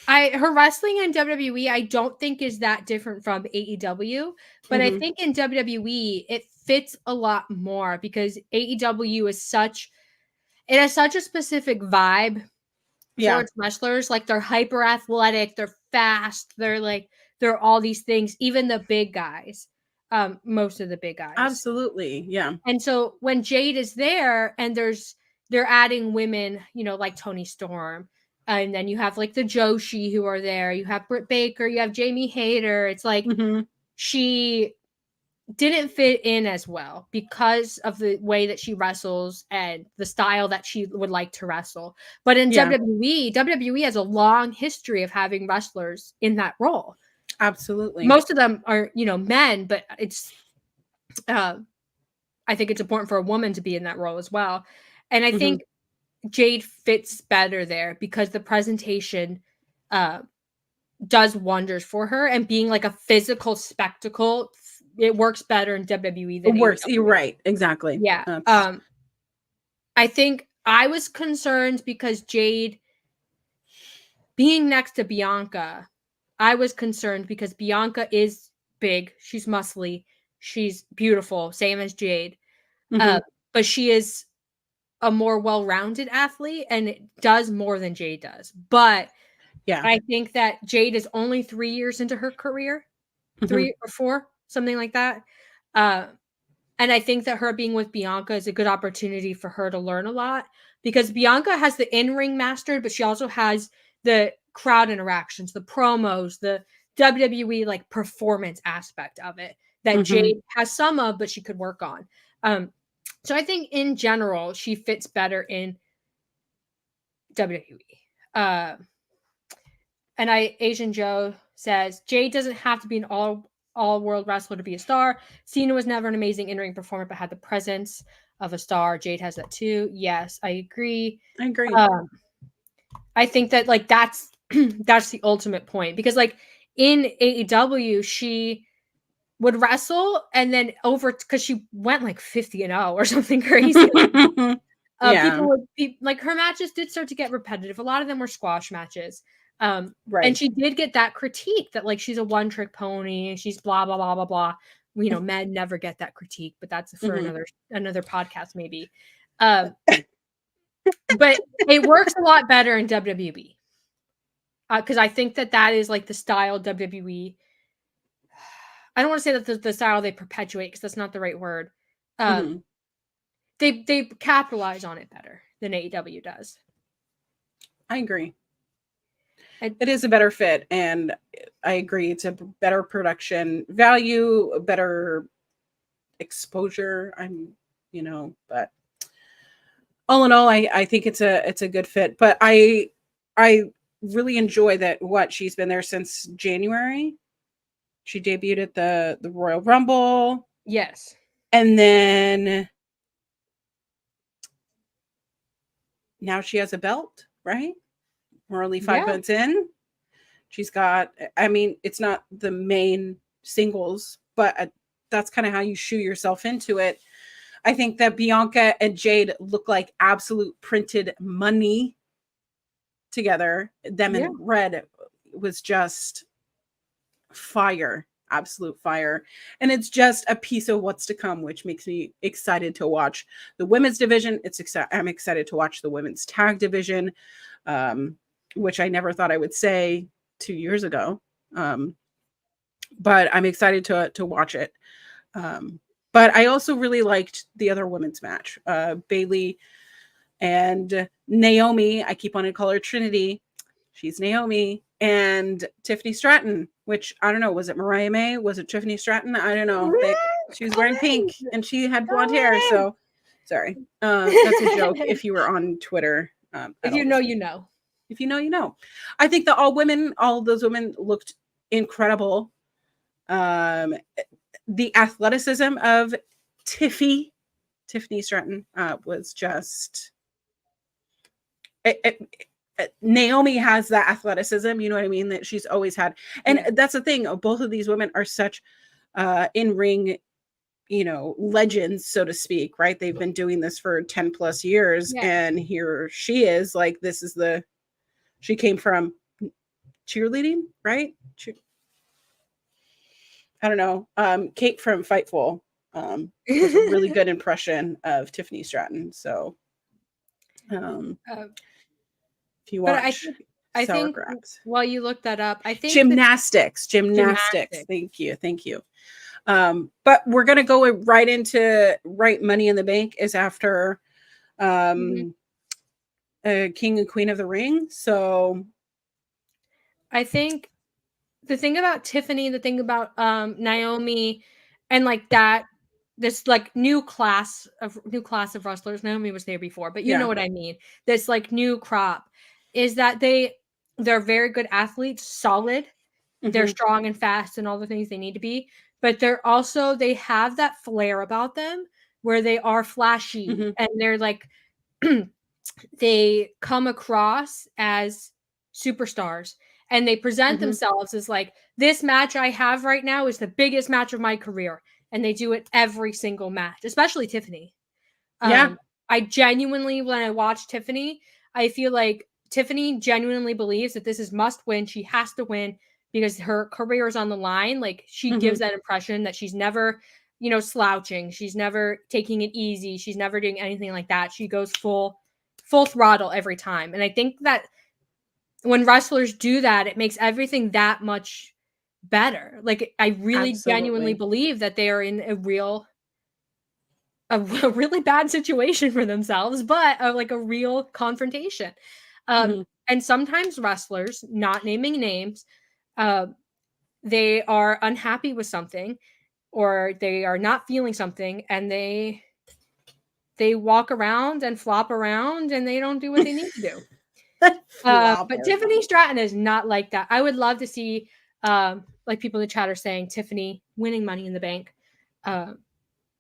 her wrestling in WWE I don't think is that different from AEW, but I think in WWE it fits a lot more because AEW is it has such a specific vibe for its wrestlers. Like they're hyper athletic, they're fast, they're all these things, even the big guys. Most of the big guys. Absolutely. Yeah. And so when Jade is there and they're adding women, you know, like Toni Storm, and then you have like the Joshi who are there, you have Britt Baker, you have Jamie Hayter. It's like she didn't fit in as well because of the way that she wrestles and the style that she would like to wrestle. But in WWE has a long history of having wrestlers in that role. Absolutely. Most of them are, you know, men, but it's I think it's important for a woman to be in that role as well. And I think Jade fits better there because the presentation does wonders for her, and being like a physical spectacle, it works better in WWE than it works. AEW. You're right. Exactly. Yeah. I think I was concerned because Jade being next to Bianca, I was concerned because Bianca is big, she's muscly, she's beautiful, same as Jade. But she is a more well-rounded athlete and it does more than Jade does. But I think that Jade is only 3 years into her career, 3 or 4, something like that. And I think that her being with Bianca is a good opportunity for her to learn a lot because Bianca has the in-ring mastered, but she also has the crowd interactions, the promos, the WWE like performance aspect of it that Jade has some of, but she could work on. So I think in general, she fits better in WWE. And Asian Joe says, Jade doesn't have to be an all-world wrestler to be a star. Cena was never an amazing in-ring performer, but had the presence of a star. Jade has that too. Yes, I agree. I think that like that's the ultimate point because like in AEW, she would wrestle and then because she went like 50-0 or something crazy. People would be like, her matches did start to get repetitive. A lot of them were squash matches. And she did get that critique that like she's a one-trick pony, she's blah blah blah blah blah. You know, men never get that critique, but that's for another podcast maybe. But it works a lot better in WWE because I think that is like the style WWE. I don't want to say that the style they perpetuate because that's not the right word. They capitalize on it better than AEW does. I agree. It is a better fit, and I agree. It's a better production value, a better exposure. But all in all, I think it's a good fit. But I really enjoy that. She's been there since January. She debuted at the Royal Rumble. Yes, and then now she has a belt, right? We're only 5 months in. She's got, it's not the main singles, but that's kind of how you shoe yourself into it. I think that Bianca and Jade look like absolute printed money together. Them in red was just fire, absolute fire. And it's just a piece of what's to come, which makes me excited to watch the women's division. I'm excited to watch the women's tag division. Which I never thought I would say 2 years ago. But I'm excited to watch it. But I also really liked the other women's match. Bayley and Naomi. I keep wanting to call her Trinity. She's Naomi. And Tiffany Stratton, which I don't know. Was it Mariah May? Was it Tiffany Stratton? I don't know. She was wearing pink and she had blonde hair. So sorry. That's a joke if you were on Twitter. If you know, you know. If you know, you know. I think that all of those women looked incredible. The athleticism of Tiffany Stratton was just Naomi has that athleticism, you know what I mean, that she's always had. And that's the thing, both of these women are such in-ring, you know, legends, so to speak, right? They've been doing this for 10 plus years, and here she is, like, she came from cheerleading, right? I don't know. Kate from Fightful was a really good impression of Tiffany Stratton. So if you watch, I think while you look that up, I think gymnastics. Thank you. But we're gonna go right into Money in the Bank is after King and Queen of the Ring. So I think the thing about Tiffany, the thing about Naomi, and like that, this like new class of wrestlers. Naomi was there before, but you know what I mean. This like new crop is that they're very good athletes, solid. They're strong and fast and all the things they need to be, but they have that flair about them where they are flashy and they're like they come across as superstars. And they present themselves as like, this match I have right now is the biggest match of my career. And they do it every single match, especially Tiffany. I genuinely, when I watch Tiffany, I feel like Tiffany genuinely believes that this is must win. She has to win because her career is on the line. Like, she gives that impression that she's never, you know, slouching. She's never taking it easy. She's never doing anything like that. She goes full throttle every time. And I think that when wrestlers do that, it makes everything that much better. Like, I really genuinely believe that they are in a really bad situation for themselves, but like a real confrontation. And sometimes wrestlers, not naming names, they are unhappy with something or they are not feeling something, and they walk around and flop around and they don't do what they need to do. But Tiffany Stratton is not like that. I would love to see like people in the chat are saying Tiffany winning Money in the Bank. And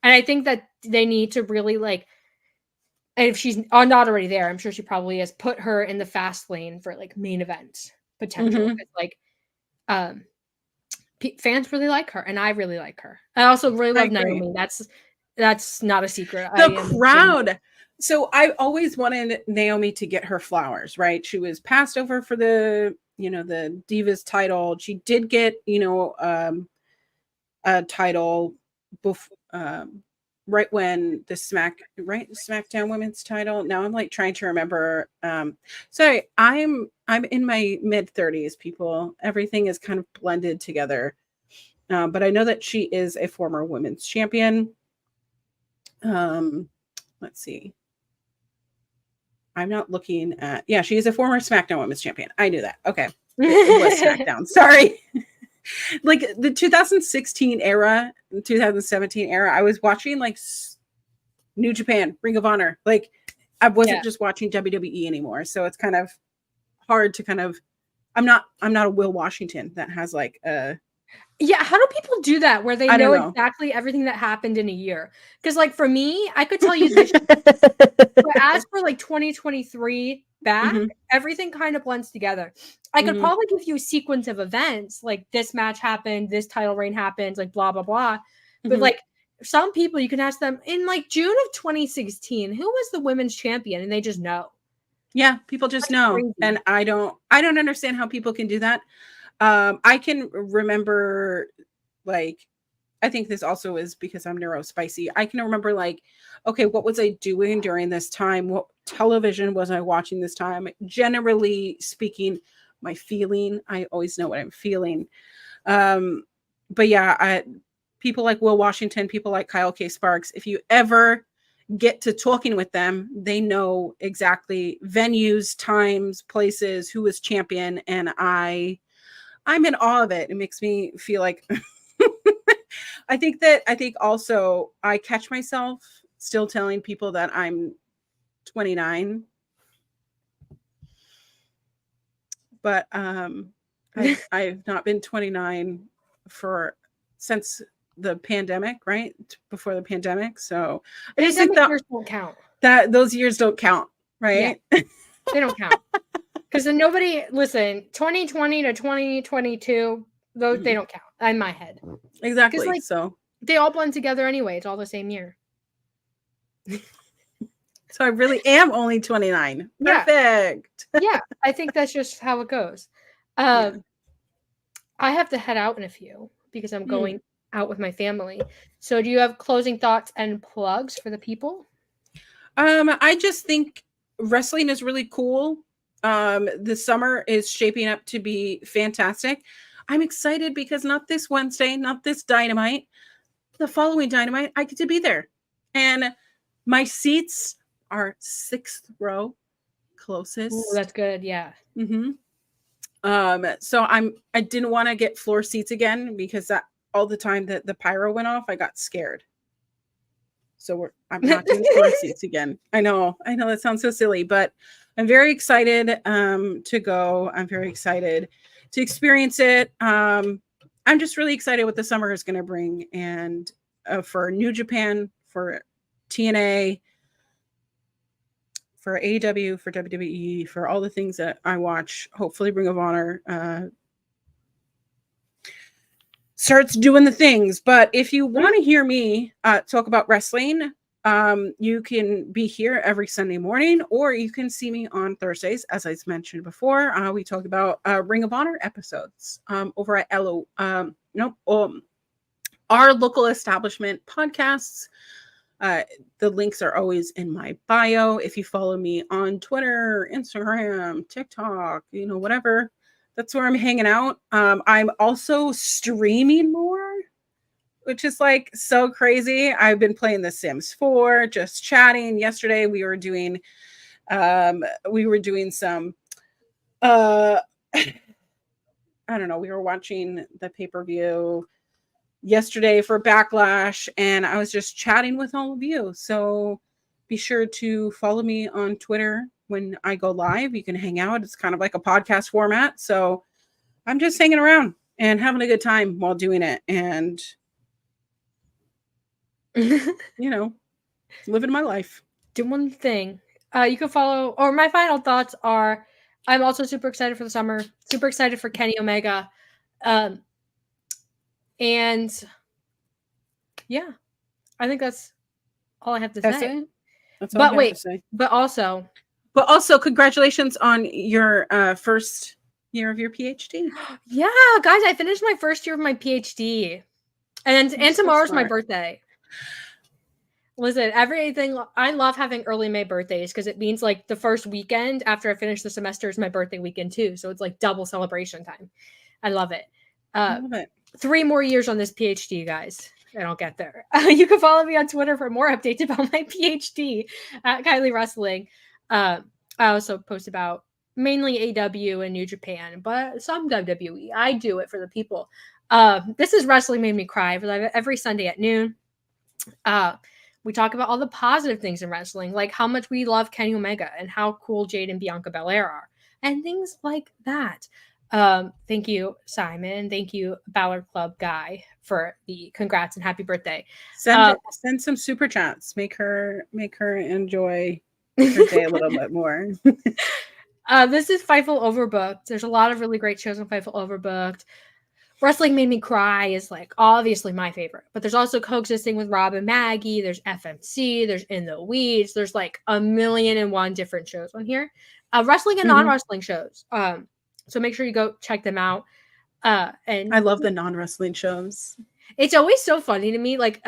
I think that they need to really like, and if she's not already there, I'm sure she probably has, put her in the fast lane for like main event potential. Like fans really like her and I really like her. I also really love Naomi. That's not a secret. The crowd. So I always wanted Naomi to get her flowers, right? She was passed over for the, you know, the Divas title. She did get, you know, a title before, right when the SmackDown Women's title. Now I'm like trying to remember. Sorry, I'm in my mid 30s, people. Everything is kind of blended together. But I know that she is a former women's champion. Let's see. I'm not looking at. Yeah, she is a former SmackDown Women's Champion. I knew that. Okay, it was SmackDown. Sorry. Like the 2016 era, 2017 era, I was watching like New Japan, Ring of Honor. Like I wasn't just watching WWE anymore. So it's kind of hard to kind of. I'm not a Will Washington that has like a. Yeah, how do people do that where they know exactly everything that happened in a year? Because like for me, I could tell you this. But as for like 2023 back, everything kind of blends together. I could probably give you a sequence of events, like this match happened, this title reign happened, like blah, blah, blah. But like some people, you can ask them in like June of 2016, who was the women's champion? And they just know. Yeah, people just know. Crazy. And I don't understand how people can do that. I can remember, like, I think this also is because I'm neurospicy. I can remember, like, okay, what was I doing during this time? What television was I watching this time? Generally speaking, my feeling, I always know what I'm feeling. But yeah, people like Will Washington, people like Kyle K. Sparks, if you ever get to talking with them, they know exactly venues, times, places, who was champion, and I'm in awe of it. It makes me feel like I think also I catch myself still telling people that I'm 29. but I've not been 29 since the pandemic, right? Before the pandemic. So I just think Pandemic years don't count. that those years don't count, right? Yeah. They don't count. Because then 2020 to 2022, those they don't count in my head. Exactly. Like, so they all blend together anyway. It's all the same year. So I really am only 29. Yeah. Perfect. Yeah, I think that's just how it goes. Yeah. I have to head out in a few because I'm going out with my family. So do you have closing thoughts and plugs for the people? I just think wrestling is really cool. The summer is shaping up to be fantastic. I'm excited because not this Wednesday, not this Dynamite, the following Dynamite, I get to be there. And my seats are 6th row closest. Ooh, that's good. Yeah. So I didn't want to get floor seats again because all the time that the pyro went off, I got scared. So I'm not doing floor seats again. I know that sounds so silly, but I'm very excited to go. I'm very excited to experience it. I'm just really excited what the summer is going to bring, and for New Japan, for TNA, for AEW, for WWE, for all the things that I watch. Hopefully, Ring of Honor starts doing the things. But if you want to hear me talk about wrestling, you can be here every Sunday morning, or you can see me on Thursdays, as I mentioned before. We talk about Ring of Honor episodes over at our local establishment podcasts. The links are always in my bio. If you follow me on Twitter, Instagram, TikTok, whatever, that's where I'm hanging out. I'm also streaming more, which is like so crazy. I've been playing The Sims 4, just chatting. Yesterday we were doing some I don't know, we were watching the pay-per-view yesterday for Backlash, and I was just chatting with all of you. So be sure to follow me on Twitter when I go live. You can hang out. It's kind of like a podcast format. So I'm just hanging around and having a good time while doing it, and living my life. Doing the thing. You can follow, or my final thoughts are, I'm also super excited for the summer, super excited for Kenny Omega. And yeah, I think that's all I have to say. That's all I have to say. But also, congratulations on your first year of your PhD. Yeah, guys, I finished my first year of my PhD, and tomorrow's my birthday. Listen, I love having early May birthdays because it means like the first weekend after I finish the semester is my birthday weekend too. So it's like double celebration time. I love it. I love it. 3 more years on this PhD, guys. I don't get there. You can follow me on Twitter for more updates about my PhD at Kiley Wrestling. I also post about mainly AW and New Japan, but some WWE. I do it for the people. This is Wrestling Made Me Cry every Sunday at noon. We talk about all the positive things in wrestling, like how much we love Kenny Omega and how cool Jade and Bianca Belair are, and things like that. Thank you, Simon. Thank you, Ballard Club guy, for the congrats and happy birthday. Send some super chats. Make her enjoy her day a little bit more. This is Fightful Overbooked. There's a lot of really great shows on Fightful Overbooked. Wrestling Made Me Cry is like obviously my favorite, but there's also Coexisting with Rob and Maggie. There's FMC. There's In the Weeds. There's like 1,000,001 different shows on here. Wrestling and non-wrestling shows. So make sure you go check them out. And I love the non-wrestling shows. It's always so funny to me, like,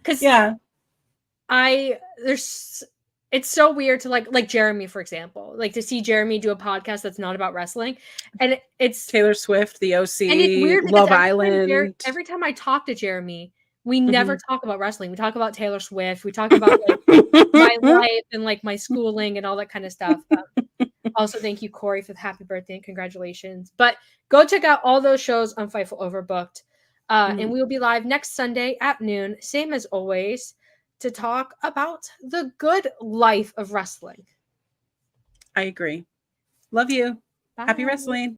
because it's so weird to like Jeremy, for example, like to see Jeremy do a podcast that's not about wrestling, and it's Taylor Swift, The OC, and it's weird Love Island. Every time I talk to Jeremy, we never talk about wrestling. We talk about Taylor Swift. We talk about like my life and like my schooling and all that kind of stuff. Also, thank you, Corey, for the happy birthday and congratulations. But go check out all those shows on Fightful Overbooked. And we will be live next Sunday at noon, same as always, to talk about the good life of wrestling. I agree. Love you. Happy Bye. wrestling.